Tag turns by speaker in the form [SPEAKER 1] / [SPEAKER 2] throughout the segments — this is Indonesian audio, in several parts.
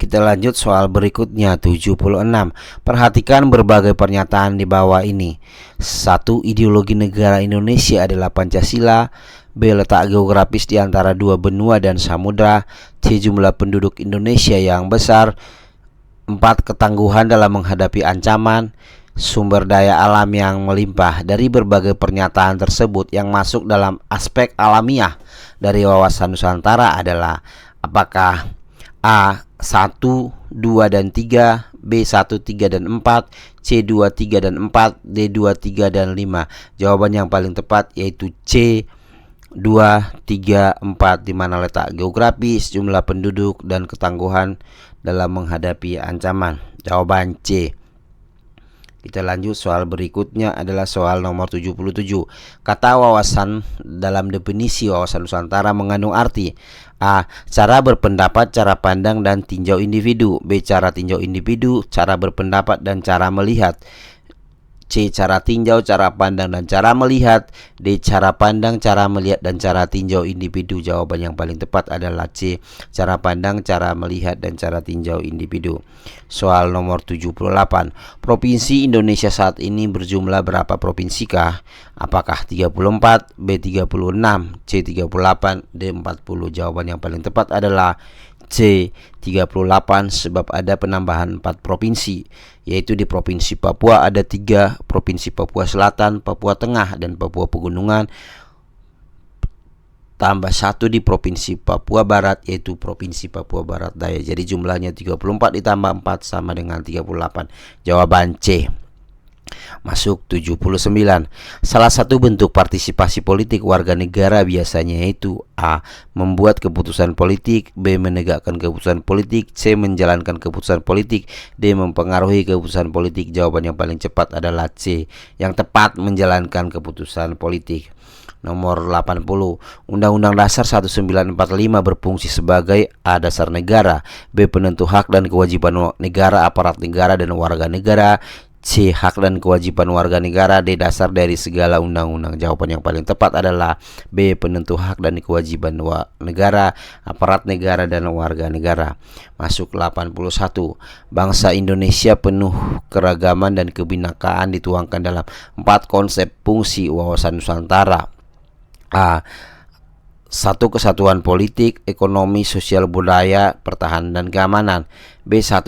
[SPEAKER 1] Kita lanjut soal berikutnya 76. Perhatikan berbagai pernyataan di bawah ini. 1. Ideologi negara Indonesia adalah Pancasila. B. Letak geografis di antara dua benua dan samudra. C. Jumlah penduduk Indonesia yang besar. 4. Ketangguhan dalam menghadapi ancaman. Sumber daya alam yang melimpah. Dari berbagai pernyataan tersebut, yang masuk dalam aspek alamiah dari wawasan Nusantara adalah apakah A. 1, 2, dan 3, B. 1, 3, dan 4, C. 2, 3, dan 4, D. 2, 3, dan 5. Jawaban yang paling tepat yaitu C. 2, 3, 4, di mana letak geografis, jumlah penduduk, dan ketangguhan dalam menghadapi ancaman. Jawaban C. Kita lanjut soal berikutnya adalah soal nomor 77. Kata wawasan dalam definisi wawasan Nusantara mengandung arti: A. Cara berpendapat, cara pandang, dan tinjau individu. B. Cara tinjau individu, cara berpendapat, dan cara melihat. C. Cara tinjau, cara pandang, dan cara melihat. D. Cara pandang, cara melihat, dan cara tinjau individu. Jawaban yang paling tepat adalah C. Cara pandang, cara melihat, dan cara tinjau individu. Soal nomor 78. Provinsi Indonesia saat ini berjumlah berapa provinsikah? Apakah 34, B 36, C 38, D 40? Jawaban yang paling tepat adalah C 38, sebab ada penambahan 4 provinsi, yaitu di Provinsi Papua ada 3, Provinsi Papua Selatan, Papua Tengah, dan Papua Pegunungan, tambah 1 di Provinsi Papua Barat, yaitu Provinsi Papua Barat Daya. Jadi jumlahnya 34 ditambah 4 sama dengan 38. Jawaban C. Masuk 79. Salah satu bentuk partisipasi politik warga negara biasanya yaitu A. Membuat keputusan politik, B. Menegakkan keputusan politik, C. Menjalankan keputusan politik, D. Mempengaruhi keputusan politik. Jawaban yang paling cepat adalah C. Yang tepat, menjalankan keputusan politik. Nomor 80. Undang-Undang Dasar 1945 berfungsi sebagai A. Dasar negara, B. Penentu hak dan kewajiban negara, aparat negara, dan warga negara, C. Hak dan kewajiban warga negara, D. Dasar dari segala undang-undang. Jawaban yang paling tepat adalah B. Penentu hak dan kewajiban negara, aparat negara, dan warga negara. Masuk 81. Bangsa Indonesia penuh keragaman dan kebinekaan dituangkan dalam 4 konsep fungsi wawasan Nusantara. A. 1. Kesatuan politik, ekonomi, sosial, budaya, pertahanan, dan keamanan. B. 1.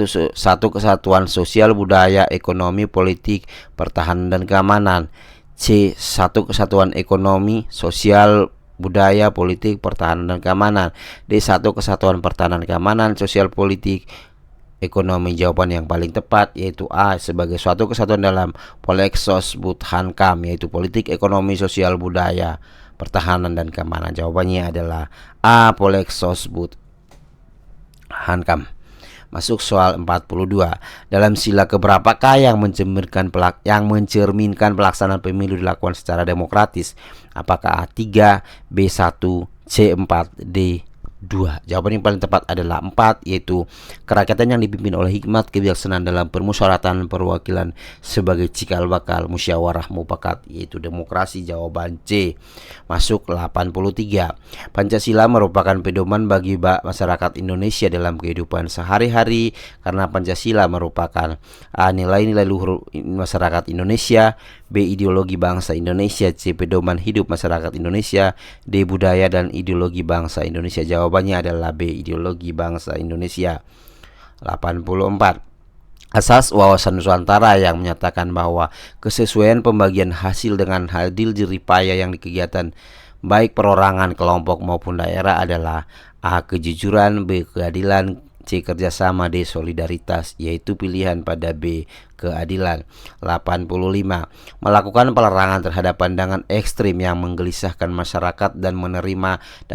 [SPEAKER 1] Kesatuan sosial, budaya, ekonomi, politik, pertahanan, dan keamanan. C. 1. Kesatuan ekonomi, sosial, budaya, politik, pertahanan, dan keamanan. D. 1. Kesatuan pertahanan, keamanan, sosial, politik, ekonomi. Jawaban yang paling tepat yaitu A. Sebagai suatu kesatuan dalam Polexosbud Hankam, yaitu politik, ekonomi, sosial, budaya, pertahanan, dan keamanan. Jawabannya adalah A. Polexosbud Hankam. Masuk soal 42. Dalam sila keberapakah yang mencerminkan pelaksanaan pemilu dilakukan secara demokratis? Apakah A3, B1, C4, D2? Jawaban yang paling tepat adalah 4, yaitu kerakyatan yang dipimpin oleh hikmat kebijaksanaan dalam permusyawaratan perwakilan sebagai cikal bakal musyawarah mufakat, yaitu demokrasi. Jawaban C. Masuk 83. Pancasila merupakan pedoman bagi masyarakat Indonesia dalam kehidupan sehari-hari karena Pancasila merupakan A. Nilai-nilai luhur masyarakat Indonesia, B. Ideologi bangsa Indonesia, C. Pedoman hidup masyarakat Indonesia, D. Budaya dan ideologi bangsa Indonesia. Jawabannya adalah B. Ideologi bangsa Indonesia. 84. Asas wawasan Nusantara yang menyatakan bahwa kesesuaian pembagian hasil dengan adil jeripaya yang di kegiatan baik perorangan, kelompok maupun daerah adalah A. Kejujuran, B. Keadilan, C. Kerjasama, D. Solidaritas, yaitu pilihan pada B. Keadilan. 85. Melakukan pelarangan terhadap pandangan ekstrim yang menggelisahkan masyarakat dan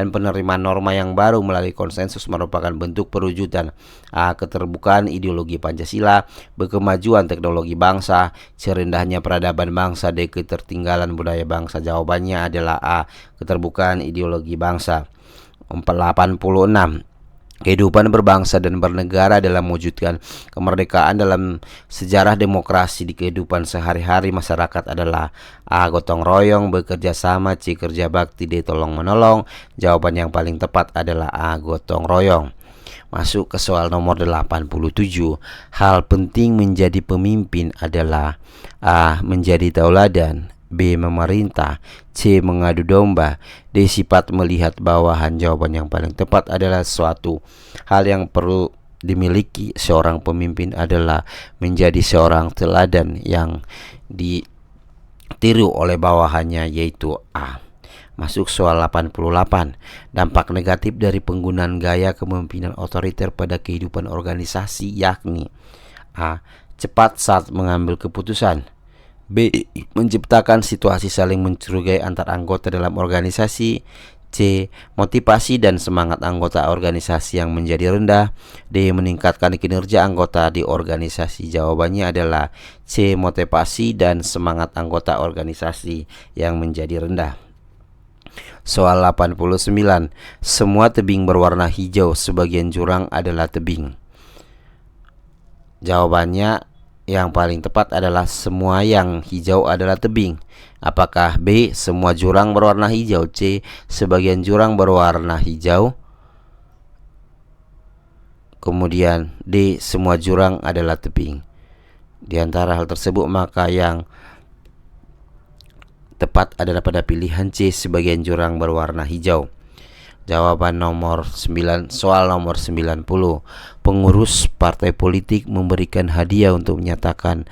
[SPEAKER 1] penerima norma yang baru melalui konsensus merupakan bentuk perwujudan A. Keterbukaan ideologi Pancasila, B. Kemajuan teknologi bangsa, C. Rendahnya peradaban bangsa, D. Ketertinggalan budaya bangsa. Jawabannya adalah A. Keterbukaan ideologi bangsa. 86. Kehidupan berbangsa dan bernegara dalam mewujudkan kemerdekaan dalam sejarah demokrasi di kehidupan sehari-hari masyarakat adalah A. Gotong royong, bekerja sama, C. Kerja bakti, D. Tolong menolong. Jawaban yang paling tepat adalah A. Gotong royong. Masuk ke soal nomor 87. Hal penting menjadi pemimpin adalah A. Menjadi tauladan, B. Memerintah, C. Mengadu domba, D. Sifat melihat bawahan. Jawaban yang paling tepat adalah suatu hal yang perlu dimiliki seorang pemimpin adalah menjadi seorang teladan yang ditiru oleh bawahannya, yaitu A. Masuk soal 88. Dampak negatif dari penggunaan gaya kepemimpinan otoriter pada kehidupan organisasi yakni A. Cepat saat mengambil keputusan, B. Menciptakan situasi saling mencurigai antar anggota dalam organisasi, C. Motivasi dan semangat anggota organisasi yang menjadi rendah, D. Meningkatkan kinerja anggota di organisasi. Jawabannya adalah C. Motivasi dan semangat anggota organisasi yang menjadi rendah. Soal 89. Semua tebing berwarna hijau, sebagian jurang adalah tebing. Jawabannya yang paling tepat adalah semua yang hijau adalah tebing. Apakah B. Semua jurang berwarna hijau, C. Sebagian jurang berwarna hijau, kemudian D. Semua jurang adalah tebing? Di antara hal tersebut maka yang tepat adalah pada pilihan C. Sebagian jurang berwarna hijau. Jawaban nomor 9, soal nomor 90. Pengurus partai politik memberikan hadiah untuk menyatakan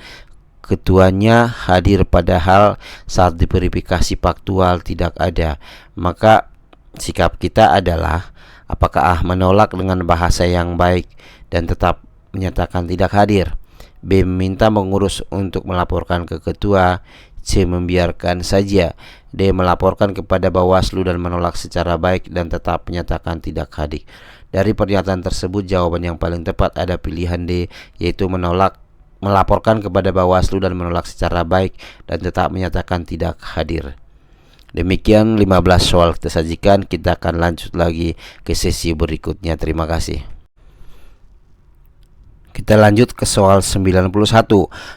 [SPEAKER 1] ketuanya hadir, padahal saat diverifikasi faktual tidak ada. Maka sikap kita adalah apakah A. Menolak dengan bahasa yang baik dan tetap menyatakan tidak hadir, B. Meminta pengurus untuk melaporkan ke ketua, C. Membiarkan saja, D. Melaporkan kepada Bawaslu dan menolak secara baik dan tetap menyatakan tidak hadir. Dari pernyataan tersebut jawaban yang paling tepat ada pilihan D, yaitu melaporkan kepada Bawaslu dan menolak secara baik dan tetap menyatakan tidak hadir. Demikian 15 soal kita sajikan. Kita akan lanjut lagi ke sesi berikutnya. Terima kasih. Kita lanjut ke soal 91.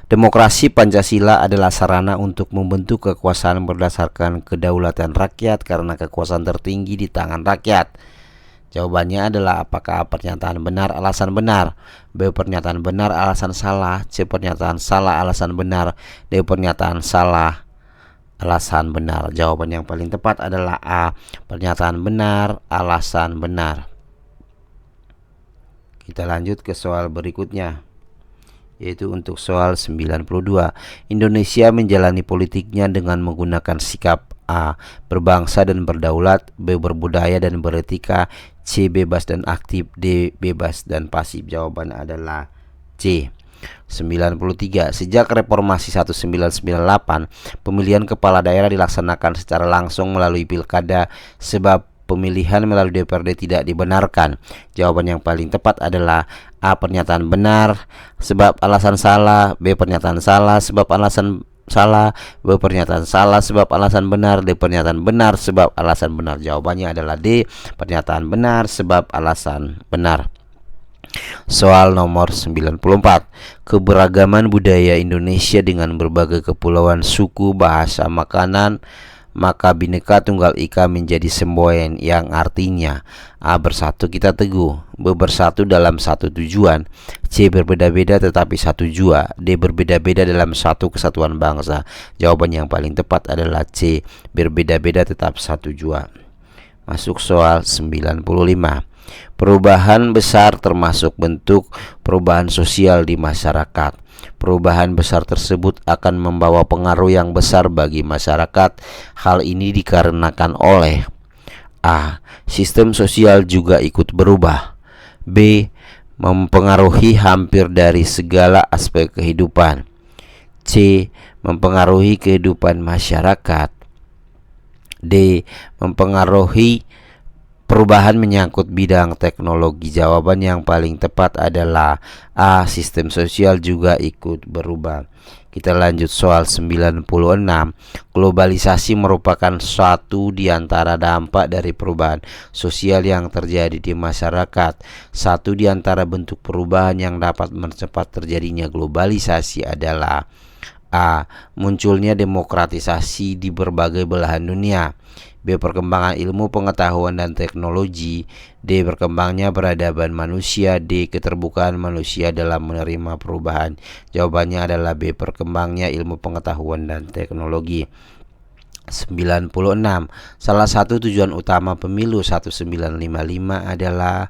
[SPEAKER 1] Demokrasi Pancasila adalah sarana untuk membentuk kekuasaan berdasarkan kedaulatan rakyat karena kekuasaan tertinggi di tangan rakyat. Jawabannya adalah apakah pernyataan benar alasan benar, B. Pernyataan benar alasan salah, C. Pernyataan salah alasan benar, D. Pernyataan salah alasan benar. Jawaban yang paling tepat adalah A. Pernyataan benar alasan benar. Kita lanjut ke soal berikutnya, yaitu untuk soal 92. Indonesia menjalani politiknya dengan menggunakan sikap A. Berbangsa dan berdaulat, B. Berbudaya dan beretika, C. Bebas dan aktif, D. Bebas dan pasif. Jawaban adalah C. 93. Sejak reformasi 1998, pemilihan kepala daerah dilaksanakan secara langsung melalui pilkada, sebab pemilihan melalui DPRD tidak dibenarkan. Jawaban yang paling tepat adalah A. Pernyataan benar sebab alasan salah, B. Pernyataan salah sebab alasan salah, B. Pernyataan salah sebab alasan benar, D. Pernyataan benar sebab alasan benar. Jawabannya adalah D. Pernyataan benar sebab alasan benar. Soal nomor 94. Keberagaman budaya Indonesia dengan berbagai kepulauan, suku, bahasa, makanan, maka Bhinneka Tunggal Ika menjadi semboyan yang artinya A. Bersatu kita teguh, B. Bersatu dalam satu tujuan, C. Berbeda-beda tetapi satu jua, D. Berbeda-beda dalam satu kesatuan bangsa. Jawaban yang paling tepat adalah C. Berbeda-beda tetap satu jua. Masuk soal 95. Perubahan besar termasuk bentuk perubahan sosial di masyarakat. Perubahan besar tersebut akan membawa pengaruh yang besar bagi masyarakat. Hal ini dikarenakan oleh A. Sistem sosial juga ikut berubah, B. Mempengaruhi hampir dari segala aspek kehidupan, C. Mempengaruhi kehidupan masyarakat, D. Mempengaruhi perubahan menyangkut bidang teknologi. Jawaban yang paling tepat adalah A. Sistem sosial juga ikut berubah. Kita lanjut soal 96. Globalisasi merupakan suatu di antara dampak dari perubahan sosial yang terjadi di masyarakat. Satu di antara bentuk perubahan yang dapat mempercepat terjadinya globalisasi adalah A. Munculnya demokratisasi di berbagai belahan dunia, B. Perkembangan ilmu pengetahuan dan teknologi. D. Berkembangnya peradaban manusia. D. Keterbukaan manusia dalam menerima perubahan. Jawabannya adalah B. Perkembangnya ilmu pengetahuan dan teknologi. 96. Salah satu tujuan utama pemilu 1955 adalah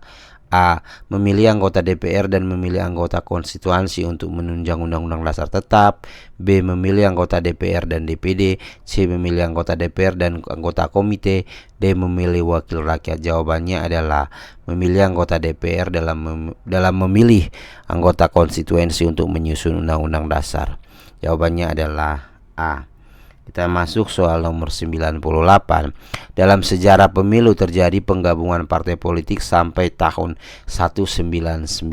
[SPEAKER 1] A. Memilih anggota DPR dan memilih anggota konstitusi untuk menunjang Undang-Undang Dasar tetap. B. Memilih anggota DPR dan DPD. C. Memilih anggota DPR dan anggota komite. D. Memilih wakil rakyat. Jawabannya adalah memilih anggota DPR dalam memilih anggota konstitusi untuk menyusun Undang-Undang Dasar. Jawabannya adalah A. Kita masuk soal nomor 98. Dalam sejarah pemilu terjadi penggabungan partai politik sampai tahun 1997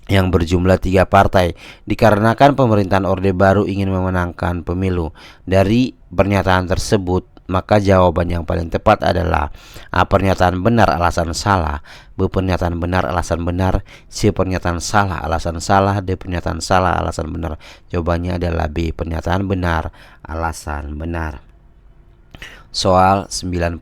[SPEAKER 1] yang berjumlah 3 partai. Dikarenakan pemerintahan Orde Baru ingin memenangkan pemilu. Dari pernyataan tersebut, maka jawaban yang paling tepat adalah A. Pernyataan benar alasan salah. B. Pernyataan benar alasan benar. C. Pernyataan salah alasan salah. D. Pernyataan salah alasan benar. Jawabannya adalah B. Pernyataan benar alasan benar. Soal 99.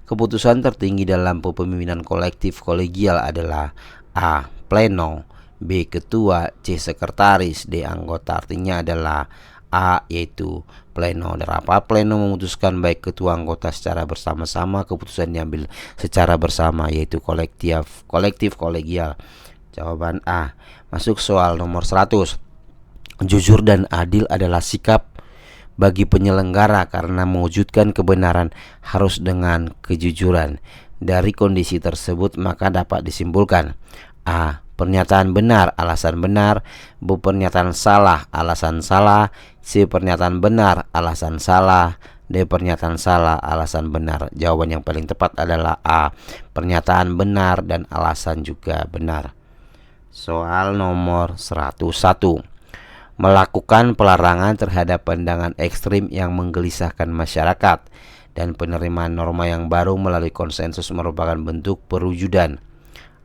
[SPEAKER 1] Keputusan tertinggi dalam kepemimpinan kolektif kolegial adalah A. Pleno. B. Ketua. C. Sekretaris. D. Anggota. Artinya adalah A, yaitu pleno. Dan apa pleno memutuskan baik ketua anggota secara bersama-sama, keputusan diambil secara bersama, yaitu kolektif kolegial. Jawaban A. Masuk soal nomor 100. Jujur dan adil adalah sikap bagi penyelenggara karena mewujudkan kebenaran harus dengan kejujuran. Dari kondisi tersebut maka dapat disimpulkan A. Pernyataan benar alasan benar. B. Pernyataan salah alasan salah. C. Pernyataan benar alasan salah. D. Pernyataan salah alasan benar. Jawaban yang paling tepat adalah A. Pernyataan benar dan alasan juga benar. Soal nomor 101. Melakukan pelarangan terhadap pandangan ekstrim yang menggelisahkan masyarakat dan penerimaan norma yang baru melalui konsensus merupakan bentuk perwujudan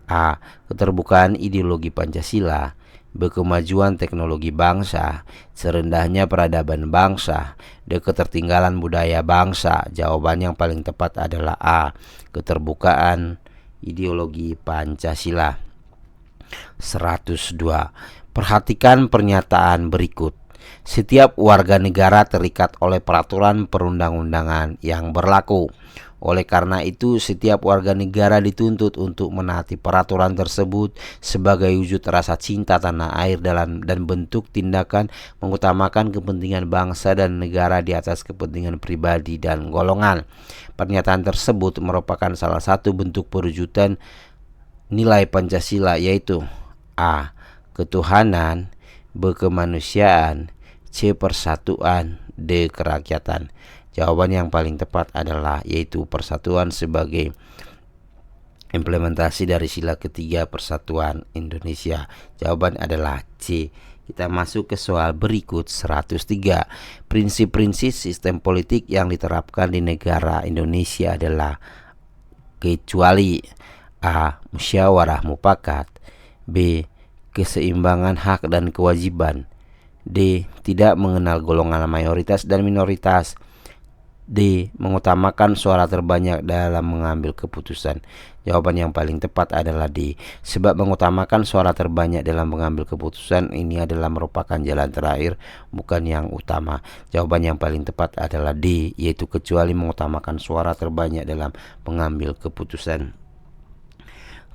[SPEAKER 1] A. Keterbukaan ideologi Pancasila. B. Kemajuan teknologi bangsa. Serendahnya peradaban bangsa. D. Ketertinggalan budaya bangsa. Jawaban yang paling tepat adalah A. Keterbukaan ideologi Pancasila. 102. Perhatikan pernyataan berikut. Setiap warga negara terikat oleh peraturan perundang-undangan yang berlaku. Oleh karena itu, setiap warga negara dituntut untuk menaati peraturan tersebut sebagai wujud rasa cinta tanah air dan bentuk tindakan mengutamakan kepentingan bangsa dan negara di atas kepentingan pribadi dan golongan. Pernyataan tersebut merupakan salah satu bentuk perwujudan nilai Pancasila, yaitu A. Ketuhanan. B. Kemanusiaan. C. Persatuan. D. Kerakyatan. Jawaban yang paling tepat adalah yaitu persatuan sebagai implementasi dari sila ketiga Persatuan Indonesia. Jawaban adalah C. Kita masuk ke soal berikut 103. Prinsip-prinsip sistem politik yang diterapkan di negara Indonesia adalah kecuali A. Musyawarah mufakat. B. Keseimbangan hak dan kewajiban. D. Tidak mengenal golongan mayoritas dan minoritas. D. Mengutamakan suara terbanyak dalam mengambil keputusan. Jawaban yang paling tepat adalah D. Sebab mengutamakan suara terbanyak dalam mengambil keputusan ini adalah merupakan jalan terakhir, bukan yang utama. Jawaban yang paling tepat adalah D, yaitu kecuali mengutamakan suara terbanyak dalam mengambil keputusan.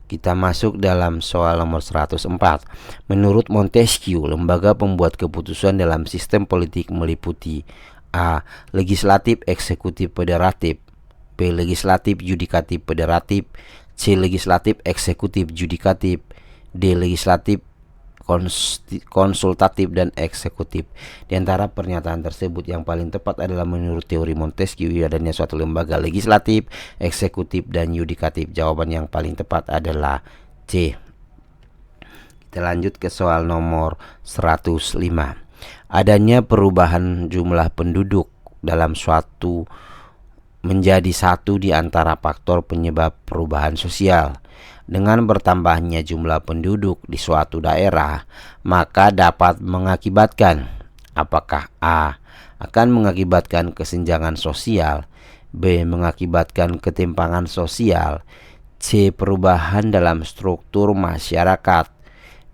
[SPEAKER 1] Kita masuk dalam soal nomor 104. Menurut Montesquieu, lembaga pembuat keputusan dalam sistem politik meliputi A. Legislatif, eksekutif, federatif. B. Legislatif, yudikatif, federatif. C. Legislatif, eksekutif, yudikatif. D. Legislatif, konsultatif, dan eksekutif. Di antara pernyataan tersebut yang paling tepat adalah menurut teori Montesquieu adanya suatu lembaga legislatif, eksekutif, dan yudikatif. Jawaban yang paling tepat adalah C. Kita lanjut ke soal nomor 105. Adanya perubahan jumlah penduduk dalam suatu menjadi satu di antara faktor penyebab perubahan sosial. Dengan bertambahnya jumlah penduduk di suatu daerah, maka dapat mengakibatkan Apakah A. akan mengakibatkan kesenjangan sosial, B. mengakibatkan ketimpangan sosial, C. perubahan dalam struktur masyarakat,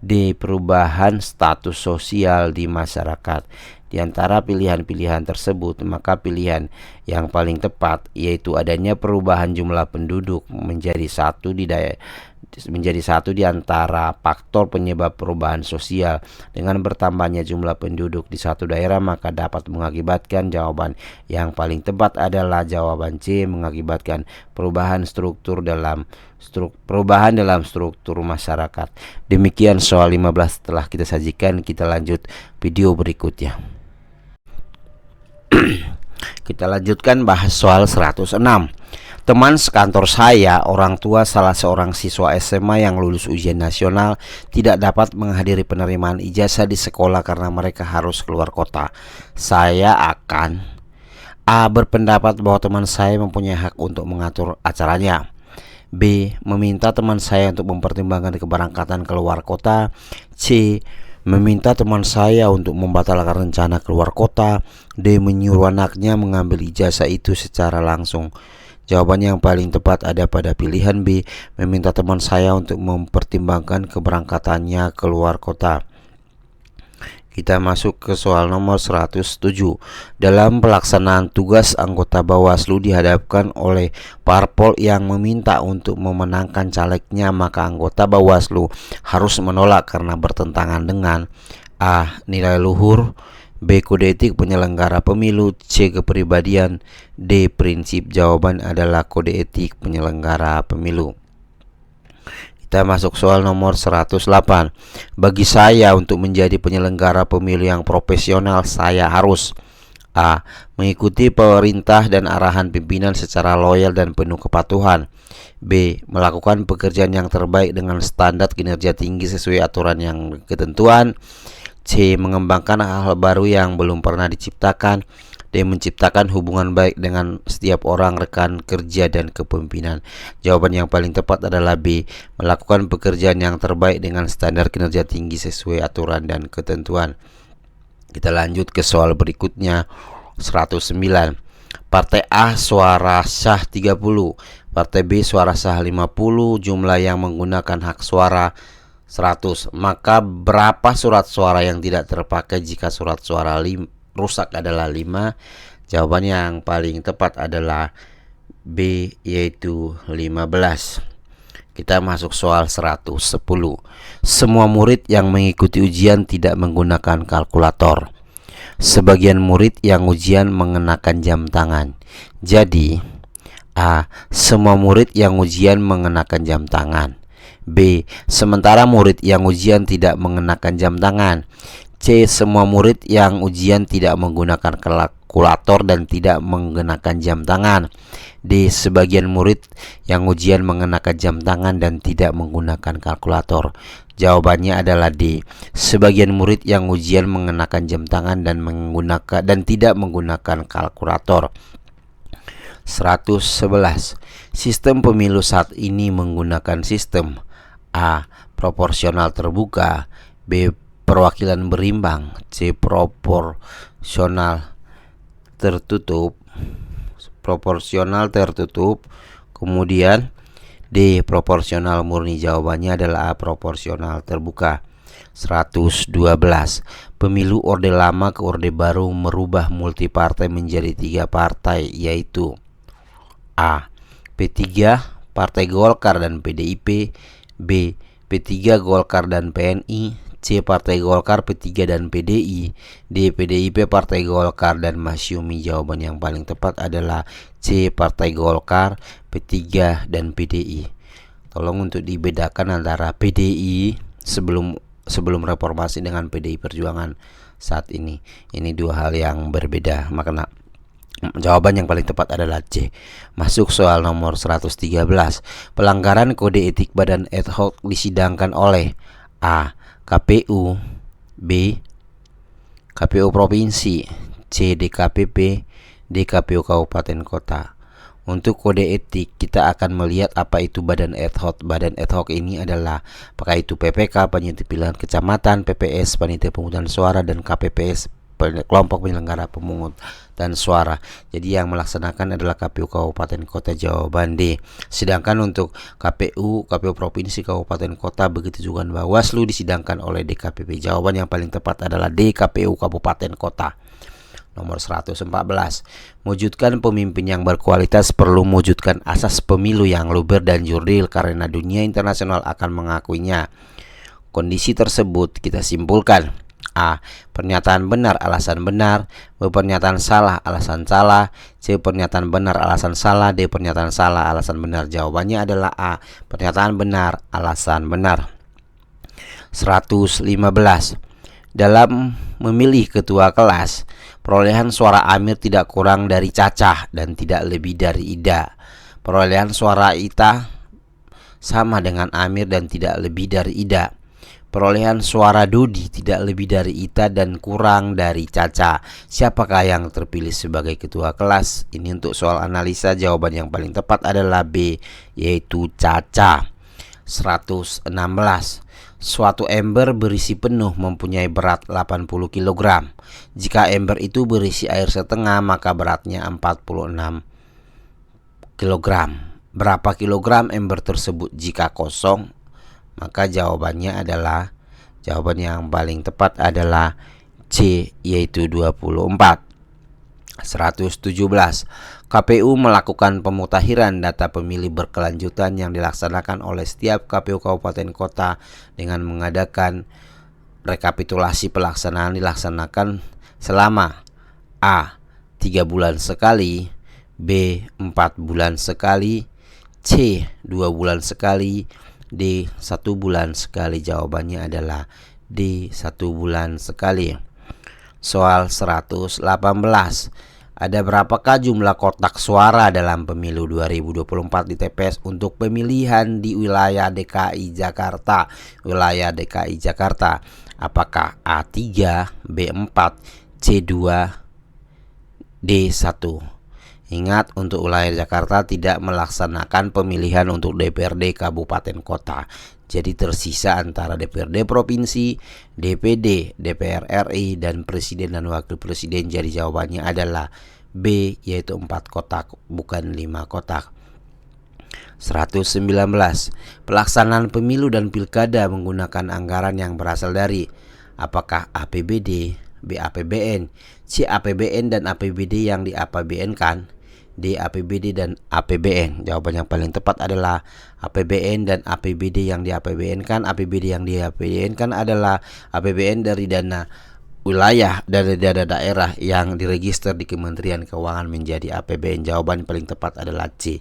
[SPEAKER 1] D. perubahan status sosial di masyarakat. Di antara pilihan-pilihan tersebut, maka pilihan yang paling tepat yaitu adanya perubahan jumlah penduduk menjadi satu di antara faktor penyebab perubahan sosial. Dengan bertambahnya jumlah penduduk di satu daerah, maka dapat mengakibatkan jawaban yang paling tepat adalah jawaban C, mengakibatkan perubahan dalam struktur masyarakat. Demikian soal 15 telah kita sajikan. Kita lanjut video berikutnya. Kita lanjutkan bahas soal 106. Teman sekantor saya, orang tua salah seorang siswa SMA yang lulus ujian nasional, tidak dapat menghadiri penerimaan ijazah di sekolah karena mereka harus keluar kota. Saya akan A. berpendapat bahwa teman saya mempunyai hak untuk mengatur acaranya, B. meminta teman saya untuk mempertimbangkan keberangkatan keluar kota, C. meminta teman saya untuk membatalkan rencana keluar kota, D. menyuruh anaknya mengambil ijazah itu secara langsung. Jawaban yang paling tepat ada pada pilihan B, meminta teman saya untuk mempertimbangkan keberangkatannya keluar kota. Kita masuk ke soal nomor 107. Dalam pelaksanaan tugas, anggota Bawaslu dihadapkan oleh parpol yang meminta untuk memenangkan calegnya, maka anggota Bawaslu harus menolak karena bertentangan dengan A. nilai luhur, B. kode etik penyelenggara pemilu, C. kepribadian, D. prinsip. Jawaban adalah kode etik penyelenggara pemilu. Kita masuk soal nomor 108. Bagi saya, untuk menjadi penyelenggara pemilu yang profesional, saya harus A. mengikuti perintah dan arahan pimpinan secara loyal dan penuh kepatuhan, B. melakukan pekerjaan yang terbaik dengan standar kinerja tinggi sesuai aturan yang ketentuan, C. mengembangkan hal-hal baru yang belum pernah diciptakan, D. menciptakan hubungan baik dengan setiap orang, rekan kerja, dan kepemimpinan. Jawaban yang paling tepat adalah B. melakukan pekerjaan yang terbaik dengan standar kinerja tinggi sesuai aturan dan ketentuan. Kita lanjut ke soal berikutnya, 109. Partai A suara sah 30, Partai B suara sah 50, jumlah yang menggunakan hak suara 100. Maka berapa surat suara yang tidak terpakai jika surat suara rusak adalah 5? Jawaban yang paling tepat adalah B, yaitu 15. Kita masuk soal 110. Semua murid yang mengikuti ujian tidak menggunakan kalkulator. Sebagian murid yang ujian mengenakan jam tangan. Jadi A. semua murid yang ujian mengenakan jam tangan, B. sementara murid yang ujian tidak mengenakan jam tangan, C. semua murid yang ujian tidak menggunakan kalkulator dan tidak mengenakan jam tangan, D. sebagian murid yang ujian mengenakan jam tangan dan tidak menggunakan kalkulator. Jawabannya adalah D. sebagian murid yang ujian mengenakan jam tangan dan tidak menggunakan kalkulator. 111. Sistem pemilu saat ini menggunakan sistem A. proporsional terbuka, B. perwakilan berimbang, C. proporsional tertutup, kemudian D. proporsional murni. Jawabannya adalah A. proporsional terbuka. 112. Pemilu Orde Lama ke Orde Baru merubah multipartai menjadi 3 partai, yaitu A. P3, Partai Golkar dan PDIP, B. P3, Golkar dan PNI, C. Partai Golkar, P3 dan PDI, D. PDIP, Partai Golkar dan Masyumi. Jawaban yang paling tepat adalah C. Partai Golkar, P3 dan PDI. Tolong untuk dibedakan antara PDI sebelum reformasi dengan PDI Perjuangan saat ini. Ini dua hal yang berbeda. Makanya jawaban yang paling tepat adalah C. Masuk soal nomor 113. Pelanggaran kode etik badan ad hoc disidangkan oleh A. KPU, B. KPU Provinsi, C. DKPP, D. KPU Kabupaten Kota. Untuk kode etik kita akan melihat apa itu badan ad hoc. Badan ad hoc ini adalah apakah itu PPK, Panitia Pilihan Kecamatan, PPS, Panitia Pemungutan Suara, dan KPPS, kelompok penyelenggara pemungut dan suara. Jadi yang melaksanakan adalah KPU Kabupaten Kota jawaban D. Sedangkan untuk KPU Provinsi Kabupaten Kota begitu juga Bawaslu disidangkan oleh DKPP. Jawaban yang paling tepat adalah D, KPU Kabupaten Kota. Nomor 114. Mewujudkan pemimpin yang berkualitas perlu mewujudkan asas pemilu yang luber dan jurdil karena dunia internasional akan mengakuinya. Kondisi tersebut kita simpulkan: A. Pernyataan benar alasan benar, B. Pernyataan salah alasan salah, C. Pernyataan benar alasan salah, D. Pernyataan salah alasan benar. Jawabannya adalah A. Pernyataan benar alasan benar. 115. Dalam memilih ketua kelas, perolehan suara Amir tidak kurang dari Cacah dan tidak lebih dari Ida. Perolehan suara Ita sama dengan Amir dan tidak lebih dari Ida. Perolehan suara Dodi tidak lebih dari Ita dan kurang dari Caca. Siapakah yang terpilih sebagai ketua kelas? Ini untuk soal analisa. Jawaban yang paling tepat adalah B, yaitu Caca. 116. Suatu ember berisi penuh mempunyai berat 80 kg. Jika ember itu berisi air setengah, maka beratnya 46 kg. Berapa kilogram ember tersebut jika kosong? Maka jawaban yang paling tepat adalah C, yaitu 24. 117. KPU melakukan pemutahiran data pemilih berkelanjutan yang dilaksanakan oleh setiap KPU Kabupaten Kota dengan mengadakan rekapitulasi pelaksanaan dilaksanakan selama A. 3 bulan sekali, B. 4 bulan sekali, C. 2 bulan sekali, D. 1 bulan sekali. Jawabannya adalah D. 1 bulan sekali. Soal 118. Ada berapakah jumlah kotak suara dalam pemilu 2024 di TPS untuk pemilihan di wilayah DKI Jakarta? Wilayah DKI Jakarta, apakah A3, B4, C2, D1? Ingat, untuk wilayah Jakarta tidak melaksanakan pemilihan untuk DPRD Kabupaten Kota. Jadi tersisa antara DPRD Provinsi, DPD, DPR RI, dan Presiden dan Wakil Presiden. Jadi jawabannya adalah B, yaitu 4 kotak, bukan 5 kotak. 119. Pelaksanaan pemilu dan pilkada menggunakan anggaran yang berasal dari apakah APBD, B APBN, C APBN dan APBD yang di APBN-kan, D APBD dan APBN. Jawaban yang paling tepat adalah APBN dan APBD yang di APBN-kan. APBD yang di APBN-kan adalah APBN dari dana wilayah dari dana daerah yang diregister di Kementerian Keuangan menjadi APBN. Jawaban paling tepat adalah C.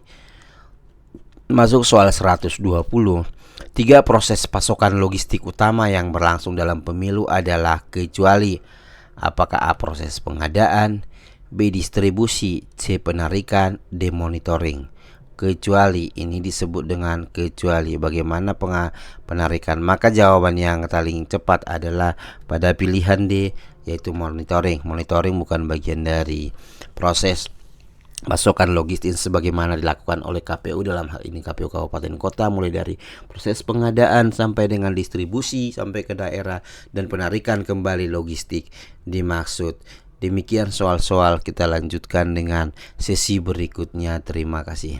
[SPEAKER 1] Masuk soal 120. 3 proses pasokan logistik utama yang berlangsung dalam pemilu adalah kecuali apakah A. Proses pengadaan, B. Distribusi, C. Penarikan, D. Monitoring. Kecuali ini disebut dengan kecuali. Bagaimana penarikan? Maka jawaban yang paling cepat adalah pada pilihan D, yaitu monitoring. Monitoring bukan bagian dari proses pasokan logistik sebagaimana dilakukan oleh KPU, dalam hal ini KPU Kabupaten Kota, mulai dari proses pengadaan sampai dengan distribusi sampai ke daerah dan penarikan kembali logistik dimaksud. Demikian soal-soal, kita lanjutkan dengan sesi berikutnya. Terima kasih.